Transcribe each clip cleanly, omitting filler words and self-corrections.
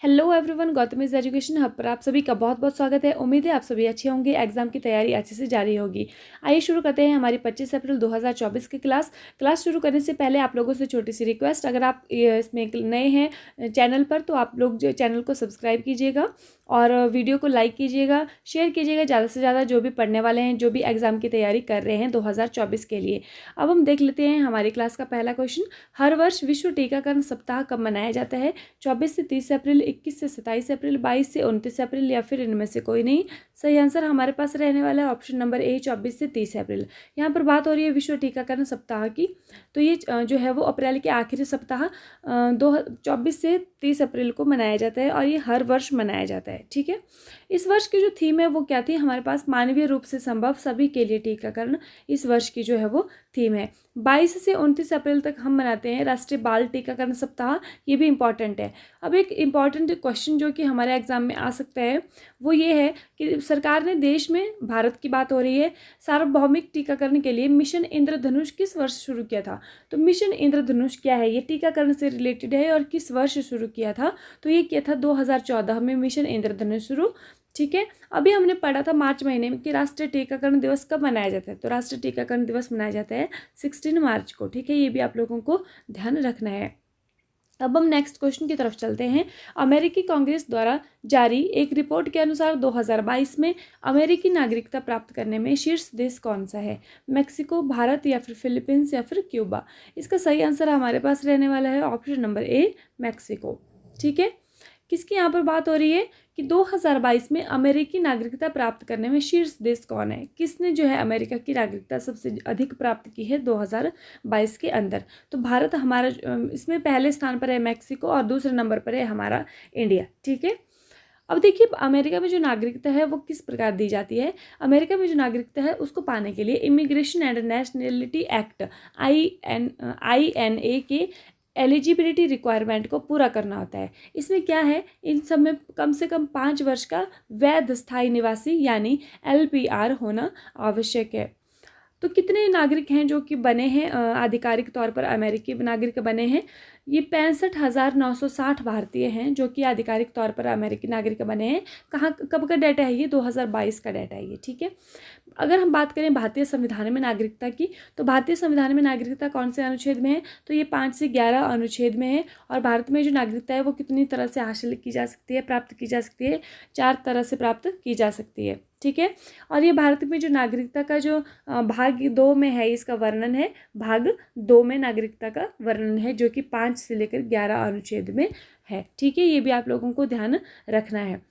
Hello everyone, Gautam is education hub पर आप सभी का बहुत बहुत स्वागत है। उम्मीद है आप सभी अच्छे होंगे, एग्जाम की तैयारी अच्छे से जारी होगी। आइए शुरू करते हैं हमारी 25 अप्रैल 2024 की क्लास शुरू करने से पहले आप लोगों से छोटी सी रिक्वेस्ट, अगर आप इसमें नए हैं चैनल पर तो आप लोग जो चैनल को सब्सक्राइब कीजिएगा और वीडियो को लाइक कीजिएगा, शेयर कीजिएगा ज़्यादा से ज़्यादा जो भी पढ़ने वाले हैं, जो भी एग्ज़ाम की तैयारी कर रहे हैं 2024 के लिए। अब हम देख लेते हैं हमारी क्लास का पहला क्वेश्चन। हर वर्ष विश्व टीकाकरण सप्ताह कब मनाया जाता है? 24 से 30 अप्रैल, 21 से 27 अप्रैल, 22 से 29 अप्रैल या फिर इनमें से कोई नहीं। सही आंसर हमारे पास रहने वाला है ऑप्शन नंबर ए, 24 से 30 अप्रैल। यहाँ पर बात हो रही है विश्व टीकाकरण सप्ताह की, तो ये जो है वो अप्रैल के आखिरी सप्ताह 24 से 30 अप्रैल को मनाया जाता है और ये हर वर्ष मनाया जाता है। ठीक है, इस वर्ष की जो थीम है वो क्या थी हमारे पास? मानवीय रूप से संभव सभी के लिए टीकाकरण इस वर्ष की जो है वो थीम है। 22 से 29 अप्रैल तक हम मनाते हैं राष्ट्रीय बाल टीकाकरण सप्ताह, ये भी इम्पॉर्टेंट है। अब एक इम्पॉर्टेंट क्वेश्चन जो कि हमारे एग्जाम में आ सकता है वो ये है कि सरकार ने देश में, भारत की बात हो रही है, सार्वभौमिक टीकाकरण के लिए मिशन इंद्रधनुष किस वर्ष शुरू किया था? तो मिशन इंद्रधनुष क्या है, ये टीकाकरण से रिलेटेड है और किस वर्ष शुरू किया था? तो ये किया था 2014 में मिशन इंद्रधनुष शुरू। ठीक है, अभी हमने पढ़ा था मार्च महीने में कि राष्ट्रीय टीकाकरण दिवस कब मनाया जाता है। तो राष्ट्रीय टीकाकरण दिवस मनाया जाता है 16 मार्च को। ठीक है, ये भी आप लोगों को ध्यान रखना है। अब हम नेक्स्ट क्वेश्चन की तरफ चलते हैं। अमेरिकी कांग्रेस द्वारा जारी एक रिपोर्ट के अनुसार 2022 में अमेरिकी नागरिकता प्राप्त करने में शीर्ष देश कौन सा है? मेक्सिको, भारत या फिर फिलीपींस या फिर क्यूबा? इसका सही आंसर हमारे पास रहने वाला है ऑप्शन नंबर ए, मेक्सिको। ठीक है, किसकी यहाँ पर बात हो रही है कि 2022 में अमेरिकी नागरिकता प्राप्त करने में शीर्ष देश कौन है? किसने जो है अमेरिका की नागरिकता सबसे अधिक प्राप्त की है 2022 के अंदर? तो भारत हमारा इसमें पहले स्थान पर है, मेक्सिको, और दूसरे नंबर पर है हमारा इंडिया। ठीक है, अब देखिए अमेरिका में जो नागरिकता है वो किस प्रकार दी जाती है। अमेरिका में जो नागरिकता है उसको पाने के लिए immigration and nationality act INA के एलिजिबिलिटी रिक्वायरमेंट को पूरा करना होता है। इसमें क्या है, इन सब में कम से कम 5 वर्ष का वैध स्थायी निवासी यानी LPR होना आवश्यक है। तो कितने नागरिक हैं जो कि बने हैं आधिकारिक तौर पर अमेरिकी नागरिक बने हैं? ये 65,960 भारतीय हैं जो कि आधिकारिक तौर पर अमेरिकी नागरिक बने हैं। कहाँ कब का डाटा है ये? 2022 का डाटा है ये। ठीक है, अगर हम बात करें भारतीय संविधान में नागरिकता की, तो भारतीय संविधान में नागरिकता कौन से अनुच्छेद में है? तो ये 5 से 11 अनुच्छेद में है। और भारत में जो नागरिकता है वो कितनी तरह से हासिल की जा सकती है, प्राप्त की जा सकती है? 4 तरह से प्राप्त की जा सकती है। ठीक है, और ये भारत में जो नागरिकता का जो भाग 2 में है, इसका वर्णन है, भाग 2 में नागरिकता का वर्णन है जो कि 5 से लेकर 11 अनुच्छेद में है। ठीक है, ये भी आप लोगों को ध्यान रखना है।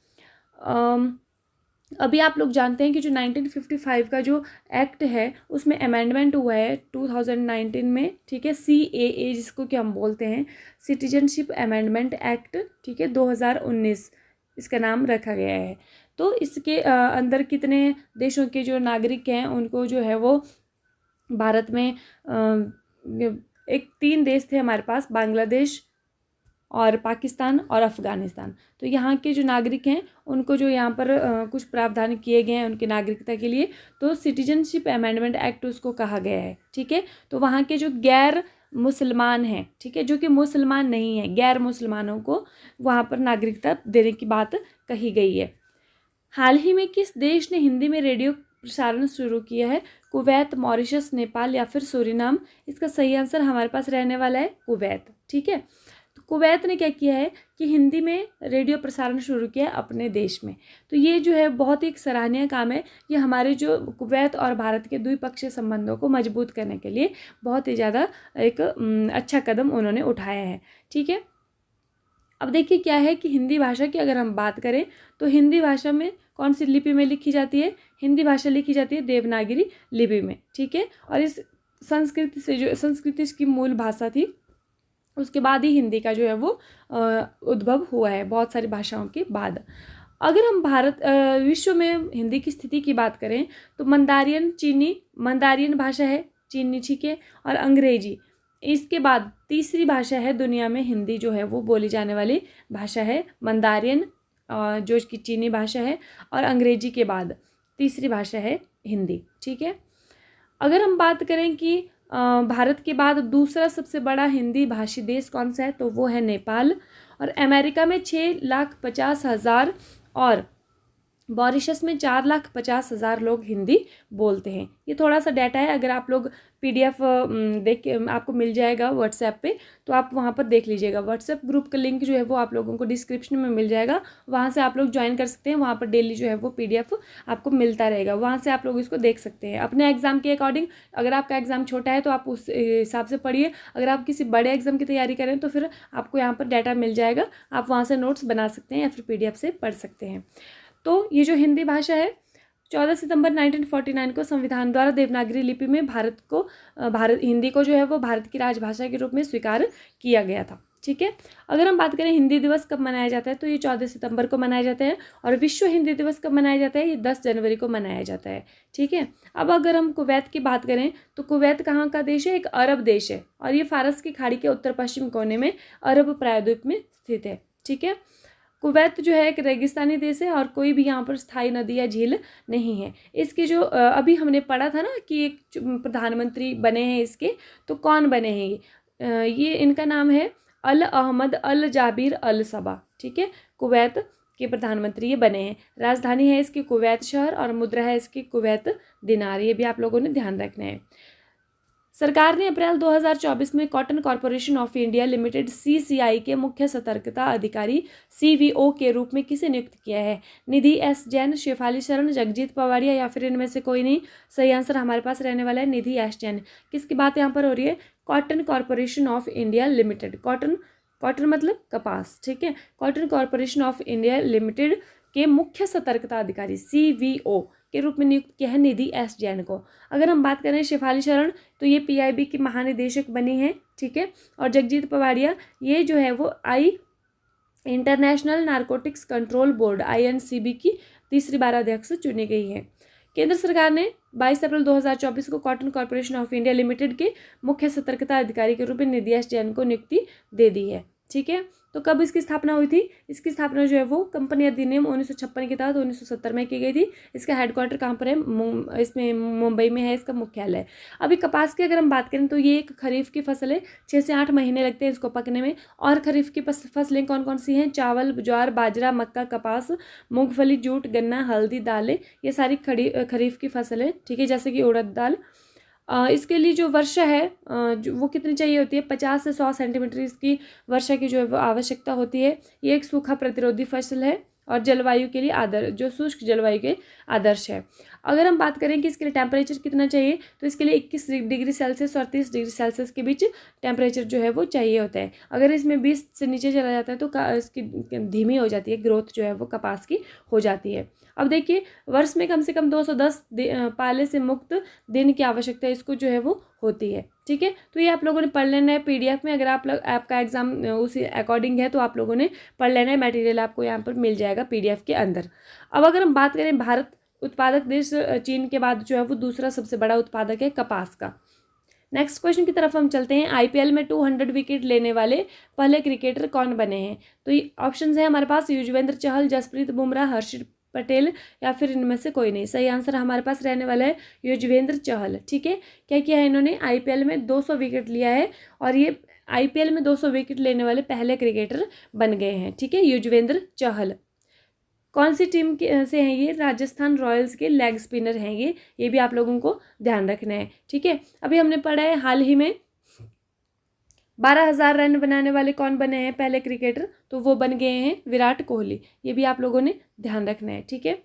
अभी आप लोग जानते हैं कि जो 1955 का जो एक्ट है उसमें अमेंडमेंट हुआ है 2019 में। ठीक है, CAA जिसको कि हम बोलते हैं, सिटीजनशिप अमेंडमेंट एक्ट। ठीक है, 2019 इसका नाम रखा गया है। तो इसके अंदर कितने देशों के जो नागरिक हैं उनको जो है वो भारत में एक 3 देश थे हमारे पास, बांग्लादेश और पाकिस्तान और अफ़गानिस्तान। तो यहाँ के जो नागरिक हैं उनको जो यहाँ पर कुछ प्रावधान किए गए हैं उनकी नागरिकता के लिए, तो सिटीजनशिप अमेंडमेंट एक्ट उसको कहा गया है। ठीक है, तो वहाँ के जो गैर मुसलमान हैं, ठीक है, जो कि मुसलमान नहीं है, गैर मुसलमानों को वहाँ पर नागरिकता देने की बात कही गई है। हाल ही में किस देश ने हिंदी में रेडियो प्रसारण शुरू किया है? कुवैत, मॉरिशस, नेपाल या फिर सूरीनाम? इसका सही आंसर हमारे पास रहने वाला है कुवैत। ठीक है, तो कुवैत ने क्या किया है कि हिंदी में रेडियो प्रसारण शुरू किया अपने देश में। तो ये जो है बहुत ही सराहनीय काम है। ये हमारे जो कुवैत और भारत के द्विपक्षीय संबंधों को मजबूत करने के लिए बहुत ही ज़्यादा एक अच्छा कदम उन्होंने उठाया है। ठीक है, अब देखिए क्या है कि हिंदी भाषा की अगर हम बात करें तो हिंदी भाषा में कौन सी लिपि में लिखी जाती है? हिंदी भाषा लिखी जाती है देवनागरी लिपि में। ठीक है, और इस संस्कृत से जो संस्कृत इसकी मूल भाषा थी, उसके बाद ही हिंदी का जो है वो उद्भव हुआ है बहुत सारी भाषाओं के बाद। अगर हम विश्व में हिंदी की स्थिति की बात करें तो मंदारियन भाषा है चीनी। ठीक है, और अंग्रेजी, इसके बाद तीसरी भाषा है दुनिया में हिंदी जो है वो बोली जाने वाली भाषा है मंदारियन, जो कि चीनी भाषा है, और अंग्रेजी के बाद तीसरी भाषा है हिंदी। ठीक है, अगर हम बात करें कि भारत के बाद दूसरा सबसे बड़ा हिंदी भाषी देश कौन सा है, तो वो है नेपाल। और अमेरिका में 6,50,000 और मॉरिशस में 4,50,000 लोग हिंदी बोलते हैं। ये थोड़ा सा डाटा है, अगर आप लोग PDF देख के आपको मिल जाएगा व्हाट्सएप पे, तो आप वहाँ पर देख लीजिएगा। व्हाट्सएप ग्रुप का लिंक जो है वो आप लोगों को डिस्क्रिप्शन में मिल जाएगा, वहाँ से आप लोग ज्वाइन कर सकते हैं। वहाँ पर डेली जो है वो PDF आपको मिलता रहेगा, वहाँ से आप लोग इसको देख सकते हैं अपने एग्जाम के अकॉर्डिंग। अगर आपका एग्जाम छोटा है तो आप उस हिसाब से पढ़िए, अगर आप किसी बड़े एग्जाम की तैयारी करें तो फिर आपको यहाँ पर डाटा मिल जाएगा, आप वहाँ से नोट्स बना सकते हैं या फिर PDF से पढ़ सकते हैं। तो ये जो हिंदी भाषा है 14 सितंबर 1949 को संविधान द्वारा देवनागरी लिपि में हिंदी को जो है वो भारत की राजभाषा के रूप में स्वीकार किया गया था। ठीक है, अगर हम बात करें हिंदी दिवस कब मनाया जाता है तो ये 14 सितंबर को मनाया जाता है, और विश्व हिंदी दिवस कब मनाया जाता है, ये 10 जनवरी को मनाया जाता है। ठीक है, अब अगर हम कुवैत की बात करें तो कुवैत कहाँ का देश है, एक अरब देश है, और ये फारस की खाड़ी के उत्तर पश्चिम कोने में अरब प्रायद्वीप में स्थित है। ठीक है, कुवैत जो है एक रेगिस्तानी देश है और कोई भी यहाँ पर स्थायी नदी या झील नहीं है। इसके जो अभी हमने पढ़ा था ना कि एक प्रधानमंत्री बने हैं इसके, तो कौन बने हैं ये इनका नाम है अल अहमद अल जाबिर अल सबा। ठीक है, कुवैत के प्रधानमंत्री ये बने हैं। राजधानी है इसकी कुवैत शहर और मुद्रा है इसकी कुवैत दिनार, ये भी आप लोगों ने ध्यान रखना है। सरकार ने अप्रैल 2024 में cotton corporation of India limited CCI के मुख्य सतर्कता अधिकारी CVO के रूप में किसे नियुक्त किया है? निधि S जैन, शेफाली शरण, जगजीत पवाड़िया या फिर इनमें से कोई नहीं। सही आंसर हमारे पास रहने वाला है निधि S जैन। किसकी बात यहाँ पर हो रही है? Cotton corporation of India limited. Cotton मतलब कपास। ठीक है, cotton corporation of India limited के मुख्य सतर्कता अधिकारी CVO के रूप में नियुक्त किया है निधि S जैन को। अगर हम बात करें शेफाली शरण तो ये PIB की महानिदेशक बनी है। ठीक है, और जगजीत पवाड़िया ये जो है वो international narcotics control board INCB की तीसरी बार अध्यक्ष चुनी गई है। केंद्र सरकार ने 22 अप्रैल 2024 को cotton corporation of India limited के मुख्य सतर्कता अधिकारी के रूप में निधि S जैन को नियुक्ति दे दी है। ठीक है, तो कब इसकी स्थापना हुई थी? इसकी स्थापना जो है वो कंपनी अधिनियम 1956 के तहत 1970 में की गई थी। इसका हेडक्वार्टर कहाँ पर है? इसमें मुंबई में है इसका मुख्यालय। अभी कपास की अगर हम बात करें तो ये एक खरीफ की फसल है, 6 से 8 महीने लगते हैं इसको पकने में। और खरीफ की फसलें कौन कौन सी हैं? चावल, ज्वार, बाजरा, मक्का, कपास, मूंगफली, जूट, गन्ना, हल्दी, दालें, ये सारी खरीफ की फसल है। ठीक है, जैसे कि उड़द दाल। इसके लिए जो वर्षा है वो कितनी चाहिए होती है? 50 से 100 सेंटीमीटर इसकी वर्षा की जो है वो आवश्यकता होती है। ये एक सूखा प्रतिरोधी फसल है और जलवायु के लिए जो शुष्क जलवायु के आदर्श है। अगर हम बात करें कि इसके लिए टेम्परेचर कितना चाहिए तो इसके लिए 21 डिग्री सेल्सियस और 30 डिग्री सेल्सियस के बीच टेम्परेचर जो है वो चाहिए होता है। अगर इसमें 20 से नीचे चला जाता है तो इसकी धीमी हो जाती है, ग्रोथ जो है वो कपास की हो जाती है। अब देखिए, वर्ष में कम से कम 210 पाले से मुक्त दिन की आवश्यकता इसको जो है वो होती है। ठीक है, तो ये आप लोगों ने पढ़ लेना है PDF में। अगर आपका एग्जाम उसी अकॉर्डिंग है तो आप लोगों ने पढ़ लेना है, मटेरियल आपको यहाँ पर मिल जाएगा PDF के अंदर। अब अगर हम बात करें भारत उत्पादक देश चीन के बाद जो है वो दूसरा सबसे बड़ा उत्पादक है कपास का। नेक्स्ट क्वेश्चन की तरफ हम चलते हैं। IPL में 200 विकेट लेने वाले पहले क्रिकेटर कौन बने हैं? तो ये ऑप्शन है हमारे पास युजवेंद्र चहल, जसप्रीत बुमराह, हर्षित पटेल या फिर इनमें से कोई नहीं। सही आंसर हमारे पास रहने वाला है युजवेंद्र चहल। ठीक है, क्या किया है इन्होंने? IPL में 200 विकेट लिया है और ये IPL में 200 विकेट लेने वाले पहले क्रिकेटर बन गए हैं। ठीक है, युजवेंद्र चहल। कौन सी टीम से हैं ये? राजस्थान रॉयल्स के लेग स्पिनर हैं ये भी आप लोगों को ध्यान रखना है। ठीक है, अभी हमने पढ़ा है हाल ही में 12,000 रन बनाने वाले कौन बने हैं पहले क्रिकेटर? तो वो बन गए हैं विराट कोहली, ये भी आप लोगों ने ध्यान रखना है। ठीक है,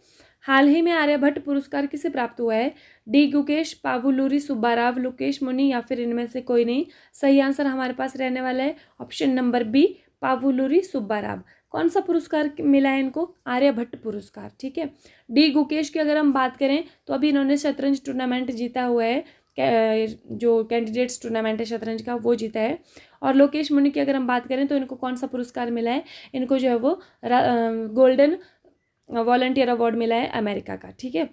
हाल ही में आर्यभट्ट पुरस्कार किसे प्राप्त हुआ है? D गुकेश, पावुलूरी सुब्बाराव, लोकेश मुनि या फिर इनमें से कोई नहीं। सही आंसर हमारे पास रहने वाला है ऑप्शन नंबर B, पावुलूरी सुब्बाराव। कौन सा पुरस्कार मिला है इनको? आर्यभट्ट पुरस्कार। ठीक है, D गुकेश की अगर हम बात करें तो अभी इन्होंने शतरंज टूर्नामेंट जीता हुआ है, जो कैंडिडेट्स टूर्नामेंट है शतरंज का वो जीता है। और लोकेश मुनि की अगर हम बात करें तो इनको कौन सा पुरस्कार मिला है? इनको जो है वो गोल्डन वॉलंटियर अवार्ड मिला है अमेरिका का। ठीक है,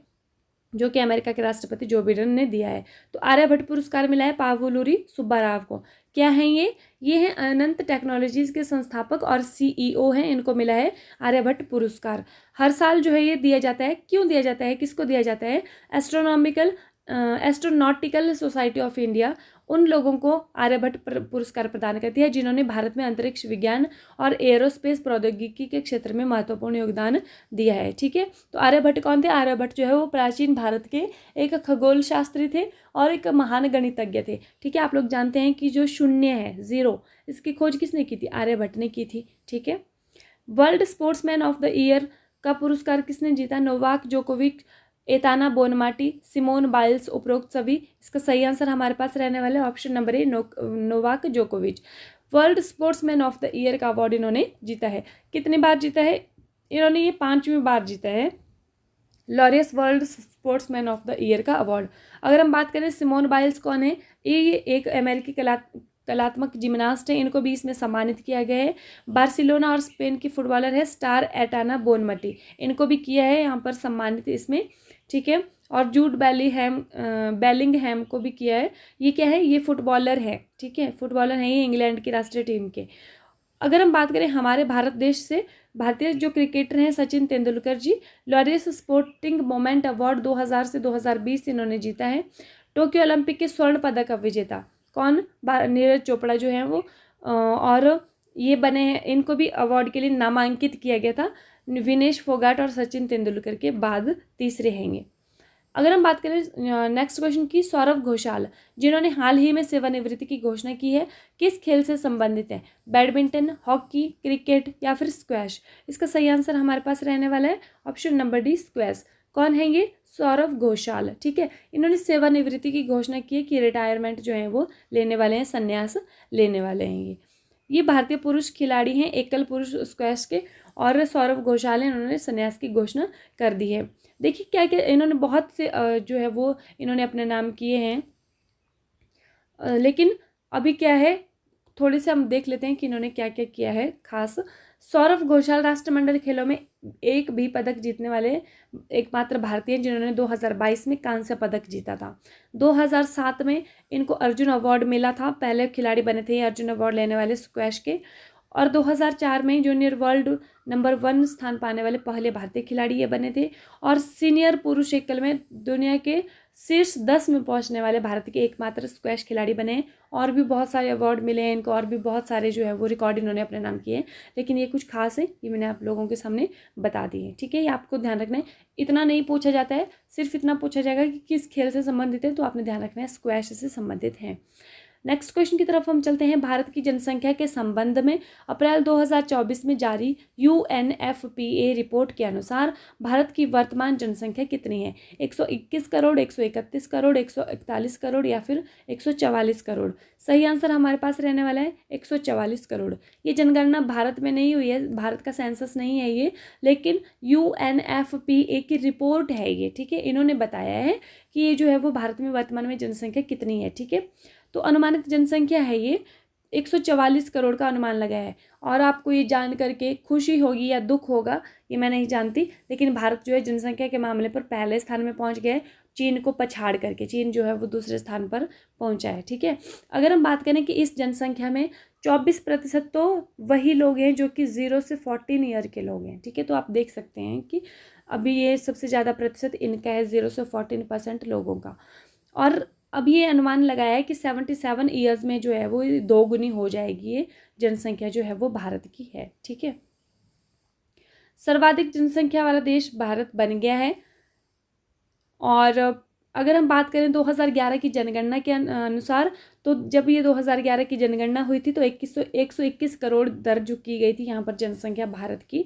जो कि अमेरिका के राष्ट्रपति जो बिडेन ने दिया है। तो आर्यभट्ट पुरस्कार मिला है पावुलूरी सुब्बाराव को। क्या हैं ये हैं अनंत टेक्नोलॉजीज के संस्थापक और CEO हैं, इनको मिला है आर्यभट्ट पुरस्कार। हर साल जो है ये दिया जाता है। क्यों दिया जाता है, किसको दिया जाता है? एस्ट्रोनॉटिकल सोसाइटी ऑफ इंडिया उन लोगों को आर्यभट्ट पुरस्कार प्रदान करती है जिन्होंने भारत में अंतरिक्ष विज्ञान और एरोस्पेस प्रौद्योगिकी के क्षेत्र में महत्वपूर्ण योगदान दिया है। ठीक है, तो आर्यभट्ट कौन थे? आर्यभट्ट जो है वो प्राचीन भारत के एक खगोल शास्त्री थे और एक महान गणितज्ञ थे। ठीक है, आप लोग जानते हैं कि जो शून्य है, 0, इसकी खोज किसने की थी? आर्यभट्ट ने की थी। ठीक है, world sportsman of the year का पुरस्कार किसने जीता? नोवाक जोकोविच, एताना बोनमाटी, सिमोन बाइल्स, उपरोक्त सभी। इसका सही आंसर हमारे पास रहने वाला है ऑप्शन नंबर ए, नोवाक जोकोविच। World sportsman of the year का अवार्ड इन्होंने जीता है। कितनी बार जीता है इन्होंने? ये 5वीं बार जीता है Laureus world sportsman of the year का अवार्ड। अगर हम बात करें सिमोन बाइल्स कौन है? ये एक अमेरिकी कलात्मक जिम्नास्ट है, इनको भी इसमें सम्मानित किया गया है। बार्सिलोना और स्पेन की फुटबॉलर है स्टार एटाना बोनमटी, इनको भी किया है यहाँ पर सम्मानित इसमें। ठीक है, और जूड बेलिंगहैम को भी किया है। ये क्या है? ये फुटबॉलर है। ठीक है, फुटबॉलर है ये इंग्लैंड की राष्ट्रीय टीम के। अगर हम बात करें हमारे भारत देश से, भारतीय जो क्रिकेटर हैं सचिन तेंदुलकर जी, लॉरियस स्पोर्टिंग मोमेंट अवार्ड 2000 से 2020 इन्होंने जीता है। टोक्यो ओलंपिक के स्वर्ण पदक विजेता कौन? नीरज चोपड़ा जो है वो, और ये बने हैं, इनको भी अवार्ड के लिए नामांकित किया गया था। विनेश फोगाट और सचिन तेंदुलकर के बाद तीसरे हैंगे। अगर हम बात करें नेक्स्ट क्वेश्चन की, सौरव घोषाल जिन्होंने हाल ही में सेवानिवृत्ति की घोषणा की है, किस खेल से संबंधित है? बैडमिंटन, हॉकी, क्रिकेट या फिर स्क्वैश? इसका सही आंसर हमारे पास रहने वाला है ऑप्शन नंबर डी, स्क्वैश। कौन है ये? सौरव घोषाल। ठीक है, इन्होंने सेवानिवृत्ति की घोषणा की है कि रिटायरमेंट जो है वो लेने वाले हैं, संन्यास लेने वाले हैं। ये भारतीय पुरुष खिलाड़ी हैं एकल पुरुष स्क्वैश के, और सौरव घोषाल हैं, उन्होंने संन्यास की घोषणा कर दी है। देखिए क्या क्या इन्होंने बहुत से जो है वो इन्होंने अपने नाम किए हैं, लेकिन अभी क्या है थोड़े से हम देख लेते हैं कि इन्होंने क्या क्या किया है खास। सौरव घोषाल राष्ट्रमंडल खेलों में एक भी पदक जीतने वाले एकमात्र भारतीय जिन्होंने 2022 में कांस्य पदक जीता था। 2007 में इनको अर्जुन अवार्ड मिला था, पहले खिलाड़ी बने थे अर्जुन अवार्ड लेने वाले स्क्वैश के। और 2004 में जूनियर वर्ल्ड नंबर 1 स्थान पाने वाले पहले भारतीय खिलाड़ी ये बने थे। और सीनियर पुरुष एकल में दुनिया के शीर्ष 10 में पहुंचने वाले भारत के एकमात्र स्क्वैश खिलाड़ी बने हैं। और भी बहुत सारे अवार्ड मिले हैं इनको, और भी बहुत सारे जो है वो रिकॉर्ड इन्होंने अपने नाम किए हैं, लेकिन ये कुछ खास है, ये मैंने आप लोगों के सामने बता दी है। ठीक है, ये आपको ध्यान रखना है। इतना नहीं पूछा जाता है, सिर्फ इतना पूछा जाएगा कि किस खेल से संबंधित है, तो आपने ध्यान रखना है स्क्वैश से संबंधित है। नेक्स्ट क्वेश्चन की तरफ हम चलते हैं। भारत की जनसंख्या के संबंध में अप्रैल 2024 में जारी UNFPA रिपोर्ट के अनुसार भारत की वर्तमान जनसंख्या कितनी है? 121 करोड़, 131 करोड़, 141 करोड़ या फिर 144 करोड़? सही आंसर हमारे पास रहने वाला है 144 करोड़। ये जनगणना भारत में नहीं हुई है, भारत का सेंसस नहीं है ये, लेकिन UNFPA की रिपोर्ट है ये। ठीक है, इन्होंने बताया है कि ये जो है वो भारत में वर्तमान में जनसंख्या कितनी है। ठीक है, तो अनुमानित जनसंख्या है ये 144 करोड़ का अनुमान लगाया है। और आपको ये जान करके खुशी होगी या दुख होगा ये मैं नहीं जानती, लेकिन भारत जो है जनसंख्या के मामले पर पहले स्थान में पहुंच गया है, चीन को पछाड़ करके। चीन जो है वो दूसरे स्थान पर पहुंचा है। ठीक है, अगर हम बात करें कि इस जनसंख्या में 24% तो वही लोग हैं जो कि 0 से 14 ईयर के लोग हैं। ठीक है, तो आप देख सकते हैं कि अभी ये सबसे ज़्यादा प्रतिशत इनका है, 0 से 14% लोगों का। और अब ये अनुमान लगाया है कि 77 ईयर्स में जो है वो 2 गुनी हो जाएगी ये जनसंख्या जो है वो भारत की है। ठीक है, सर्वाधिक जनसंख्या वाला देश भारत बन गया है। और अगर हम बात करें 2011 की जनगणना के अनुसार, तो जब ये 2011 की जनगणना हुई थी तो 121 करोड़ दर्ज की गई थी यहाँ पर जनसंख्या भारत की।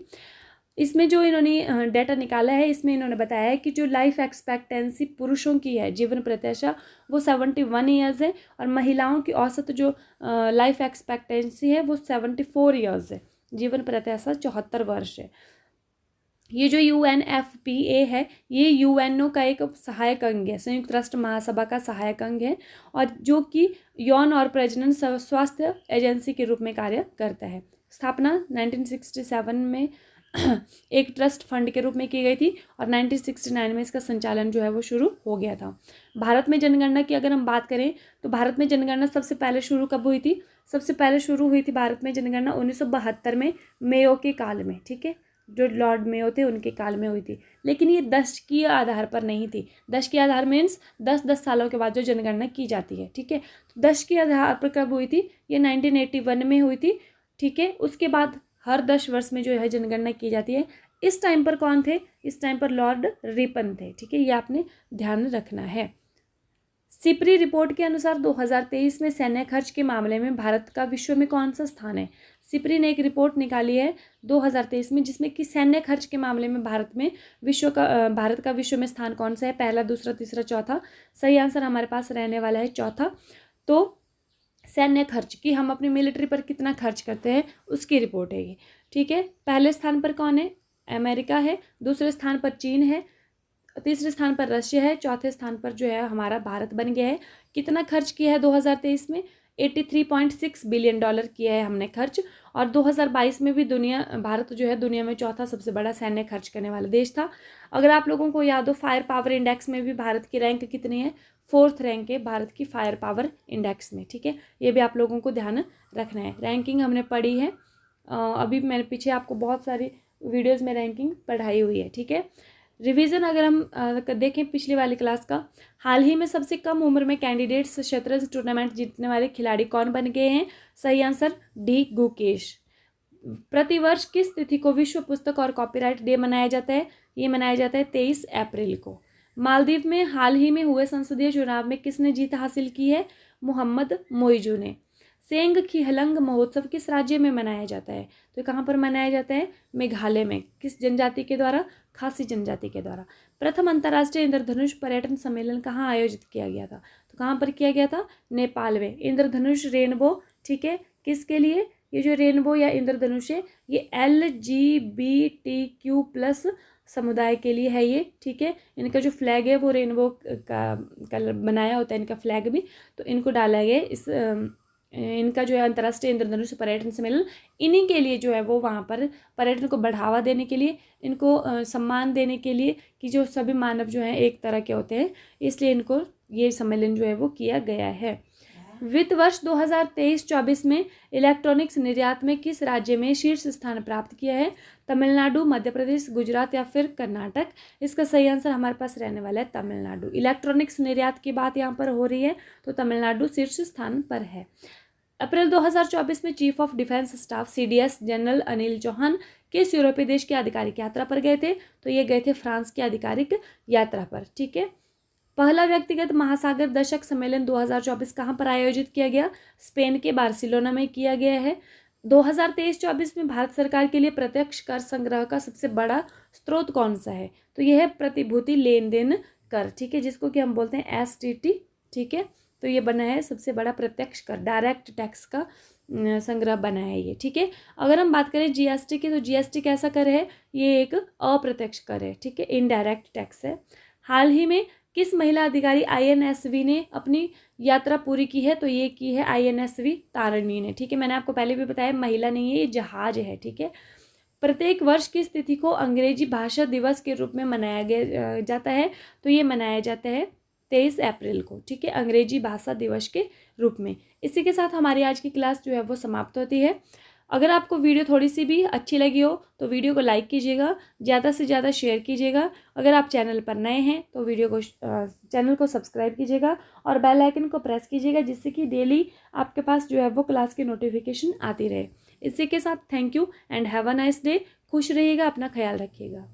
इसमें जो इन्होंने डाटा निकाला है, इसमें इन्होंने बताया है कि जो लाइफ एक्सपेक्टेंसी पुरुषों की है, जीवन प्रत्याशा, वो 71 ईयर्स है, और महिलाओं की औसत जो लाइफ एक्सपेक्टेंसी है वो 74 ईयर्स है। जीवन प्रत्याशा 74 वर्ष है। ये जो UNFPA है ये UNO का एक सहायक अंग है, संयुक्त राष्ट्र महासभा का सहायक अंग है, और जो कि यौन और प्रजनन स्वास्थ्य एजेंसी के रूप में कार्य करता है। स्थापना 1967 में एक ट्रस्ट फंड के रूप में की गई थी, और 1969 में इसका संचालन जो है वो शुरू हो गया था। भारत में जनगणना की अगर हम बात करें तो भारत में जनगणना सबसे पहले शुरू कब हुई थी? सबसे पहले शुरू हुई थी भारत में जनगणना 1972 में, मेयो के काल में। ठीक है, जो लॉर्ड मेयो थे उनके काल में हुई थी। लेकिन ये दशकीय आधार पर नहीं थी। दशकीय आधार मीन्स 10-10 सालों के बाद जो जनगणना की जाती है, ठीक है। तो दशकीय आधार पर कब हुई थी? ये 1981 में हुई थी, ठीक है। उसके बाद हर 10 वर्ष में जो है जनगणना की जाती है। इस टाइम पर कौन थे? इस टाइम पर लॉर्ड रिपन थे, ठीक है। ये आपने ध्यान रखना है। सिपरी रिपोर्ट के अनुसार 2023 में सैन्य खर्च के मामले में भारत का विश्व में कौन सा स्थान है? सिपरी ने एक रिपोर्ट निकाली है 2023 में, जिसमें कि सैन्य खर्च के मामले में भारत का विश्व में स्थान कौन सा है? पहला, दूसरा, तीसरा, चौथा। सही आंसर हमारे पास रहने वाला है चौथा। तो सैन्य खर्च की हम अपनी मिलिट्री पर कितना खर्च करते हैं उसकी रिपोर्ट है ये, ठीक है। पहले स्थान पर कौन है? अमेरिका है। दूसरे स्थान पर चीन है। तीसरे स्थान पर रशिया है। चौथे स्थान पर जो है हमारा भारत बन गया है। कितना खर्च किया है 2023 में? $83.6 बिलियन किया है हमने खर्च। और 2022 में भी भारत जो है दुनिया में चौथा सबसे बड़ा सैन्य खर्च करने वाला देश था। अगर आप लोगों को याद हो, फायर पावर इंडेक्स में भी भारत की रैंक कितनी है? 4th रैंक है भारत की फायर पावर इंडेक्स में, ठीक है। ये भी आप लोगों को ध्यान रखना है। रैंकिंग हमने पढ़ी है, अभी मैंने पीछे आपको बहुत सारी वीडियोज़ में रैंकिंग पढ़ाई हुई है, ठीक है। रिवीजन अगर हम देखें पिछली वाली क्लास का, हाल ही में सबसे कम उम्र में कैंडिडेट्स शतरंज टूर्नामेंट जीतने वाले खिलाड़ी कौन बन गए हैं? सही आंसर डी गुकेश। प्रतिवर्ष किस तिथि को विश्व पुस्तक और कॉपीराइट डे मनाया जाता है? ये मनाया जाता है 23 अप्रैल को। मालदीव में हाल ही में हुए संसदीय चुनाव में किसने जीत हासिल की है? मोहम्मद मोइजू ने। सेंग खिहलंग महोत्सव किस राज्य में मनाया जाता है? तो कहाँ पर मनाया जाता है? मेघालय में। किस जनजाति के द्वारा? खासी जनजाति के द्वारा। प्रथम अंतर्राष्ट्रीय इंद्रधनुष पर्यटन सम्मेलन कहाँ आयोजित किया गया था? तो कहाँ पर किया गया था? नेपाल में। इंद्रधनुष रेनबो, ठीक है, किसके लिए? ये जो रेनबो या इंद्रधनुष है ये LGBTQ+ समुदाय के लिए है ये, ठीक है। इनका जो फ्लैग है वो रेनबो का कलर बनाया होता है इनका फ्लैग भी, तो इनको डाला गया इस इनका जो है अंतर्राष्ट्रीय इंद्रधनुष पर्यटन सम्मेलन इन्हीं के लिए जो है वो वहाँ पर पर्यटन को बढ़ावा देने के लिए, इनको सम्मान देने के लिए कि जो सभी मानव जो हैं एक तरह के होते हैं, इसलिए इनको ये सम्मेलन जो है वो किया गया है। वित्त वर्ष 2023-24 में इलेक्ट्रॉनिक्स निर्यात में किस राज्य में शीर्ष स्थान प्राप्त किया है? तमिलनाडु, मध्य प्रदेश, गुजरात या फिर कर्नाटक? इसका सही आंसर हमारे पास रहने वाला है तमिलनाडु। इलेक्ट्रॉनिक्स निर्यात की बात यहाँ पर हो रही है तो तमिलनाडु शीर्ष स्थान पर है। अप्रैल 2024 में chief of defence staff CDS general Anil Chauhan किस यूरोपीय देश की आधिकारिक यात्रा पर गए थे? तो ये गए थे फ्रांस की आधिकारिक यात्रा पर, ठीक है। पहला व्यक्तिगत महासागर दशक सम्मेलन 2024 कहाँ पर आयोजित किया गया? स्पेन के बार्सिलोना में किया गया है। 2023-24 में भारत सरकार के लिए प्रत्यक्ष कर संग्रह का सबसे बड़ा स्रोत कौन सा है? तो यह है प्रतिभूति लेन देन कर, ठीक है, जिसको कि हम बोलते हैं STT, ठीक है। तो ये बना है सबसे बड़ा प्रत्यक्ष कर, डायरेक्ट टैक्स का संग्रह बना है ये, ठीक है। अगर हम बात करें GST की, तो GST कैसा कर है? ये एक अप्रत्यक्ष कर है, ठीक है, इनडायरेक्ट टैक्स है। हाल ही में किस महिला अधिकारी INSV ने अपनी यात्रा पूरी की है? तो ये की है INSV तारिणी ने, ठीक है। मैंने आपको पहले भी बताया महिला नहीं है, ये जहाज है, ठीक है। प्रत्येक वर्ष किस तिथि को अंग्रेजी भाषा दिवस के रूप में मनाया जाता है? तो ये मनाया जाता है 23 अप्रैल को, ठीक है, अंग्रेजी भाषा दिवस के रूप में। इसी के साथ हमारी आज की क्लास जो है वो समाप्त होती है। अगर आपको वीडियो थोड़ी सी भी अच्छी लगी हो तो वीडियो को लाइक कीजिएगा, ज़्यादा से ज़्यादा शेयर कीजिएगा। अगर आप चैनल पर नए हैं तो चैनल को सब्सक्राइब कीजिएगा और बेल आइकन को प्रेस कीजिएगा, जिससे कि डेली आपके पास जो है वो क्लास की नोटिफिकेशन आती रहे। इसी के साथ thank you and have a nice day. खुश रहिएगा, अपना ख्याल रखिएगा।